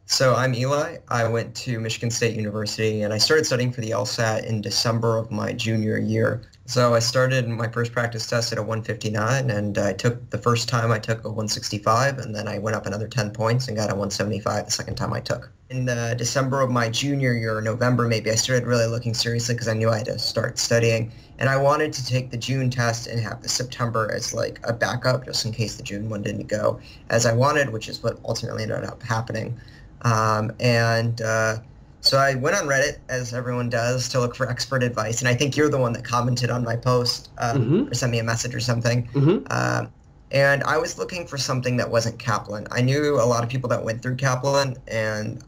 So I'm Eli. I went to Michigan State University and I started studying for the LSAT in December of my junior year. So I started my first practice test at a 159 and I took the first time I took a 165 and then I went up another 10 points and got a 175 the second time I took. In December of my junior year, or November maybe, I started really looking seriously because I knew I had to start studying. And I wanted to take the June test and have the September as like a backup just in case the June one didn't go as I wanted, which is what ultimately ended up happening. So I went on Reddit, as everyone does, to look for expert advice. And I think you're the one that commented on my post or sent me a message or something. And I was looking for something that wasn't Kaplan. I knew a lot of people that went through Kaplan, and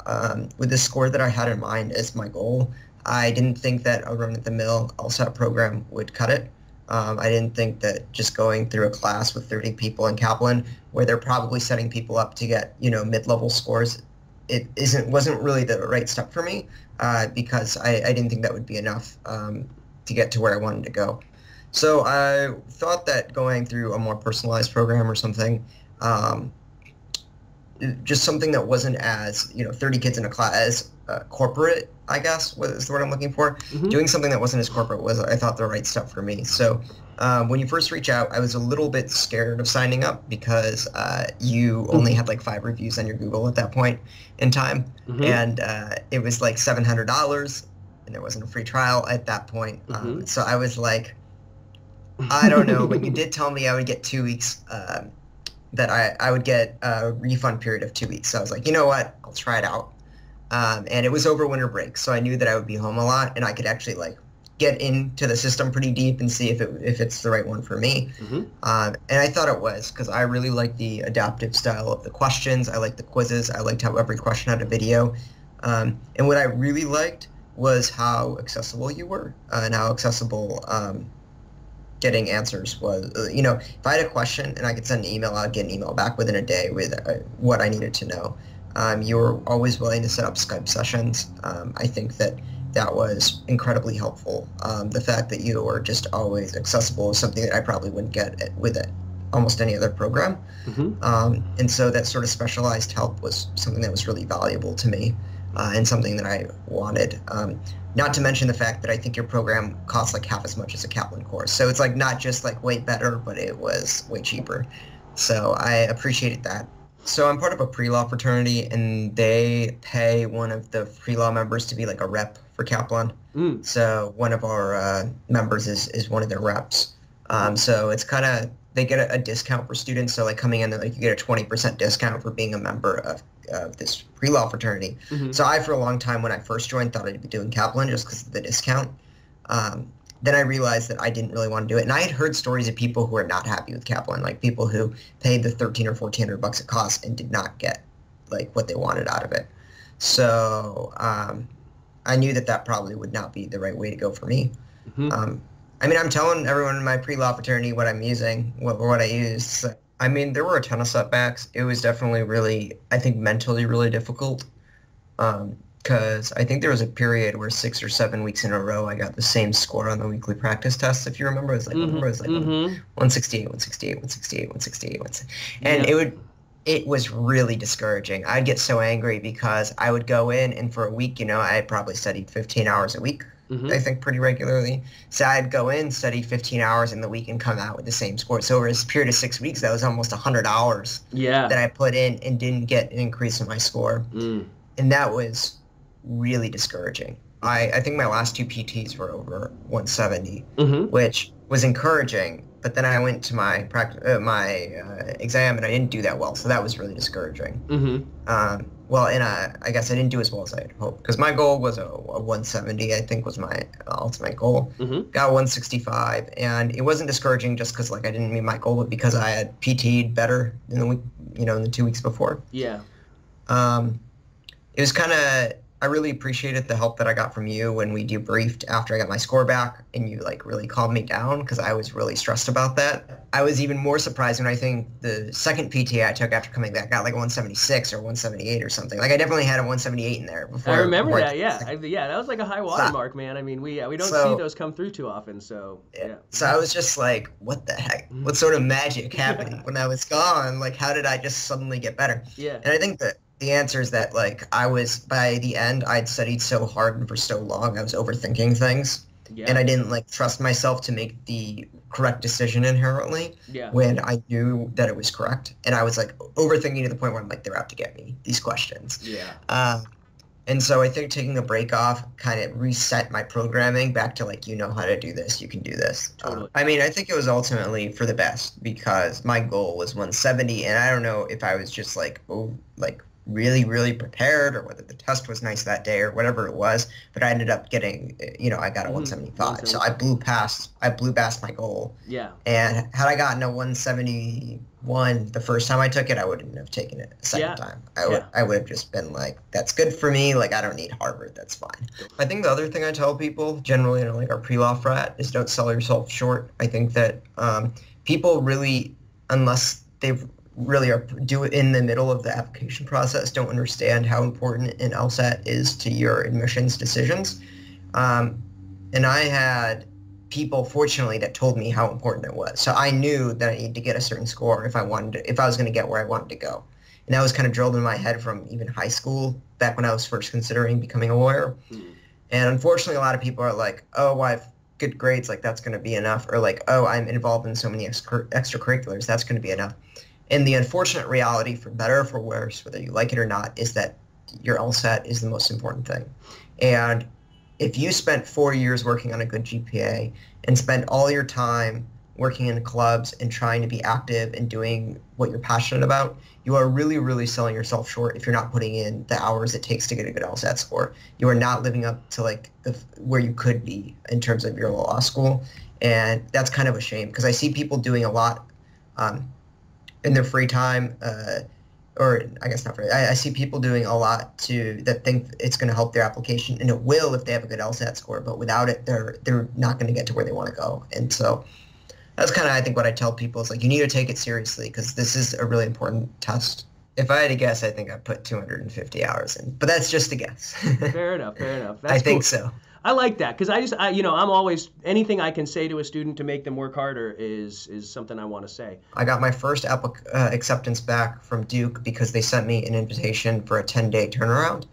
with the score that I had in mind as my goal, I didn't think that a run-of-the-mill LSAT program would cut it. I didn't think that just going through a class with 30 people in Kaplan, where they're probably setting people up to get, mid-level scores, wasn't really the right step for me because I didn't think that would be enough to get to where I wanted to go. So I thought that going through a more personalized program or something, just something that wasn't as, 30 kids in a class, corporate, I guess, was the word I'm looking for. Doing something that wasn't as corporate was, I thought, the right step for me. So when you first reach out, I was a little bit scared of signing up because you only had like 5 reviews on your Google at that point in time. And it was like $700 and there wasn't a free trial at that point. So I was like, I don't know. When you did tell me I would get 2 weeks, that I would get a refund period of 2 weeks. So I was like, you know what? I'll try it out. And it was over winter break, so I knew that I would be home a lot, and I could actually like get into the system pretty deep and see if it's the right one for me. And I thought it was because I really liked the adaptive style of the questions. I liked the quizzes. I liked how every question had a video. And what I really liked was how accessible you were and how accessible getting answers was. If I had a question and I could send an email, I'd get an email back within a day with what I needed to know. You were always willing to set up Skype sessions. I think that was incredibly helpful. The fact that you were just always accessible is something that I probably wouldn't get with almost any other program. And so that sort of specialized help was something that was really valuable to me and something that I wanted. Not to mention the fact that I think your program costs like half as much as a Kaplan course. So it's like not just like way better, but it was way cheaper. So I appreciated that. So I'm part of a pre-law fraternity, and they pay one of the pre-law members to be like a rep for Kaplan. So one of our members is one of their reps. So it's kind of, they get a discount for students. So like coming in, like you get a 20% discount for being a member of this pre-law fraternity. So I, for a long time when I first joined, thought I'd be doing Kaplan just because of the discount. Then I realized that I didn't really want to do it. And I had heard stories of people who were not happy with Kaplan, like people who paid the $1,300 or $1,400 it cost and did not get like what they wanted out of it. So I knew that probably would not be the right way to go for me. I mean, I'm telling everyone in my pre-law fraternity what I'm using, what I used. So, I mean, there were a ton of setbacks. It was definitely really, I think, mentally really difficult. Because I think there was a period where 6 or 7 weeks in a row I got the same score on the weekly practice test. If you remember, it was like 168, 168, 168, 168, 168. And it was really discouraging. I'd get so angry because I would go in and for a week, I probably studied 15 hours a week. I think pretty regularly. So I'd go in, study 15 hours in the week, and come out with the same score. So over this period of 6 weeks, that was almost 100 hours that I put in and didn't get an increase in my score. And that was really discouraging. I think my last 2 PTs were over 170, which was encouraging. But then I went to my exam and I didn't do that well, so that was really discouraging. I guess I didn't do as well as I had hoped because my goal was a 170. I think was my ultimate goal. Got 165, and it wasn't discouraging just because like I didn't meet my goal, but because I had PT'd better in the week, in the 2 weeks before. It was kind of. I really appreciated the help that I got from you when we debriefed after I got my score back, and you like really calmed me down because I was really stressed about that. I was even more surprised when I think the second PT I took after coming back got like a 176 or 178 or something. Like I definitely had a 178 in there before. I remember that. That was like a high water mark, man. I mean, we don't see those come through too often. So yeah. So I was just like, what the heck? What sort of magic happened when I was gone? Like, how did I just suddenly get better? And I think that the answer is that like by the end, I'd studied so hard and for so long, I was overthinking things. Yeah. And I didn't like trust myself to make the correct decision inherently when I knew that it was correct. And I was like overthinking to the point where I'm like, they're out to get me, these questions. Yeah. And so I think taking a break off kind of reset my programming back to like, you know how to do this, you can do this. Totally. I mean, I think it was ultimately for the best because my goal was 170, and I don't know if I was just like, really, really prepared or whether the test was nice that day or whatever it was, but I ended up getting, I got a 175. So I blew past my goal. Yeah. And had I gotten a 171 the first time I took it, I wouldn't have taken it a second time. I would have just been like, that's good for me. Like, I don't need Harvard. That's fine. I think the other thing I tell people generally in like our pre-law frat is don't sell yourself short. I think that people really, unless they've really are in the middle of the application process, don't understand how important an LSAT is to your admissions decisions. And I had people, fortunately, that told me how important it was. So I knew that I needed to get a certain score if I was going to get where I wanted to go. And that was kind of drilled in my head from even high school, back when I was first considering becoming a lawyer. And unfortunately, a lot of people are like, oh, well, I have good grades, like that's going to be enough. Or like, oh, I'm involved in so many extracurriculars, that's going to be enough. And the unfortunate reality, for better or for worse, whether you like it or not, is that your LSAT is the most important thing. And if you spent 4 years working on a good GPA and spent all your time working in clubs and trying to be active and doing what you're passionate about, you are really, really selling yourself short if you're not putting in the hours it takes to get a good LSAT score. You are not living up to like where you could be in terms of your law school. And that's kind of a shame because I see people doing a lot in their free time, or I guess not free. I see people doing a lot that think it's going to help their application, and it will if they have a good LSAT score. But without it, they're not going to get to where they want to go. And so that's kind of, I think, what I tell people is like, you need to take it seriously because this is a really important test. If I had to guess, I think I put 250 hours in, but that's just a guess. Fair enough. That's I think so. I like that because I'm always, anything I can say to a student to make them work harder is something I want to say. I got my first acceptance back from Duke because they sent me an invitation for a 10-day turnaround.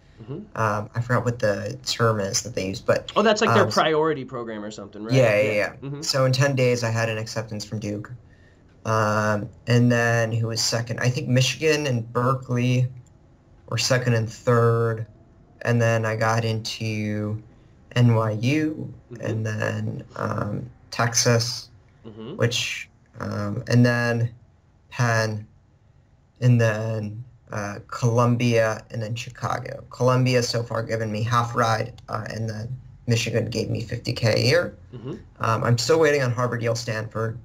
I forgot what the term is that they use, but that's like their priority program or something, right? Yeah. So in 10 days, I had an acceptance from Duke, and then who was second? I think Michigan and Berkeley were second and third, and then I got into NYU, and then Texas, which, and then Penn, and then Columbia, and then Chicago. Columbia so far given me half ride, and then Michigan gave me $50K a year. I'm still waiting on Harvard, Yale, Stanford.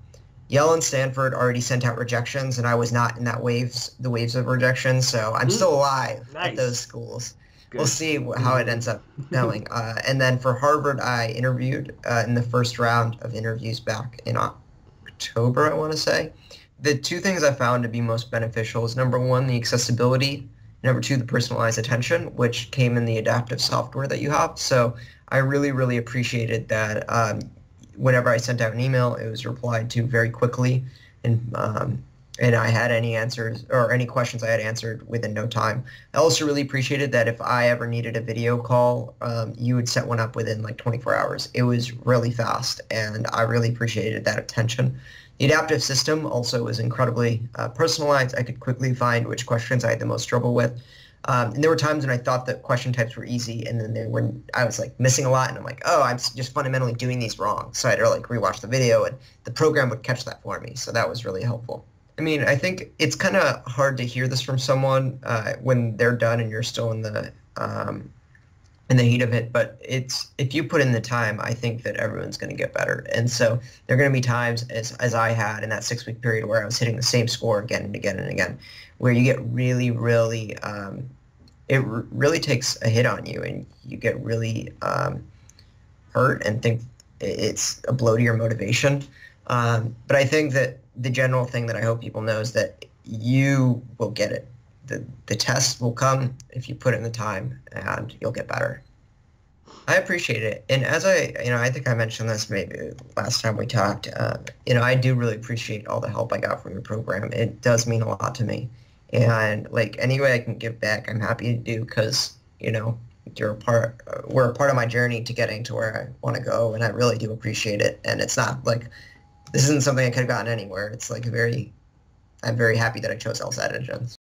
Yale and Stanford already sent out rejections, and I was not in the waves of rejections, so I'm still alive at those schools. Good. We'll see how it ends up going. And then for Harvard, I interviewed in the first round of interviews back in October, I want to say. The two things I found to be most beneficial is, number one, the accessibility. Number two, the personalized attention, which came in the adaptive software that you have. So I really, really appreciated that whenever I sent out an email, it was replied to very quickly. And I had any answers or any questions I had answered within no time. I also really appreciated that if I ever needed a video call, you would set one up within like 24 hours. It was really fast, and I really appreciated that attention. The adaptive system also was incredibly personalized. I could quickly find which questions I had the most trouble with. And there were times when I thought that question types were easy, and then I was like missing a lot, and I'm like, oh, I'm just fundamentally doing these wrong. So I had to like rewatch the video, and the program would catch that for me. So that was really helpful. I mean, I think it's kind of hard to hear this from someone when they're done and you're still in the heat of it. But if you put in the time, I think that everyone's going to get better. And so there are going to be times, as I had in that 6-week period, where I was hitting the same score again and again and again, where you get really, really it really takes a hit on you, and you get really hurt and think it's a blow to your motivation. But I think that the general thing that I hope people know is that you will get it. The test will come if you put in the time, and you'll get better. I appreciate it. And as I think I mentioned this maybe last time we talked, I do really appreciate all the help I got from your program. It does mean a lot to me. And like any way I can give back, I'm happy to do because, we're a part of my journey to getting to where I want to go, and I really do appreciate it. And it's not like this isn't something I could have gotten anywhere. It's like I'm very happy that I chose LSAT Engine.